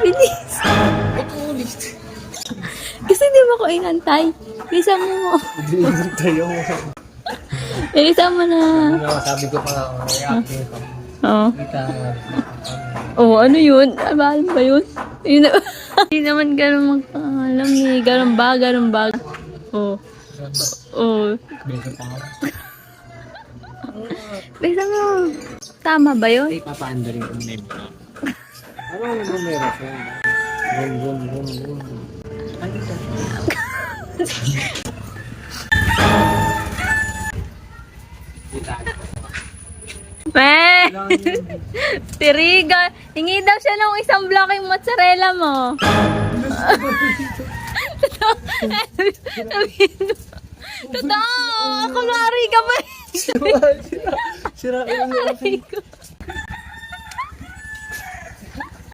Bilis. Ba't ulit? Kasi di ba ko inantay? Bilisan mo. Hindi tayo. Bilisan mo na. Sabi ko pa, react ko. Oo. Kita nga. Oh, ano yun? Alam ba yun? Yun na. Hindi naman ganun magpaalam eh. Ganun ba? Ganun ba? Oh. Oh. Beso pa nga. Bilisan mo. Tama ba yun? Ay, papaanda rin yung name. Ano ang numero ko? Rum. Ano ito? Meh! Tiriga. Hingi daw siya ng isang block yung mozzarella mo. Totoo. Totoo. Kunwari ka ba? Sira ko yung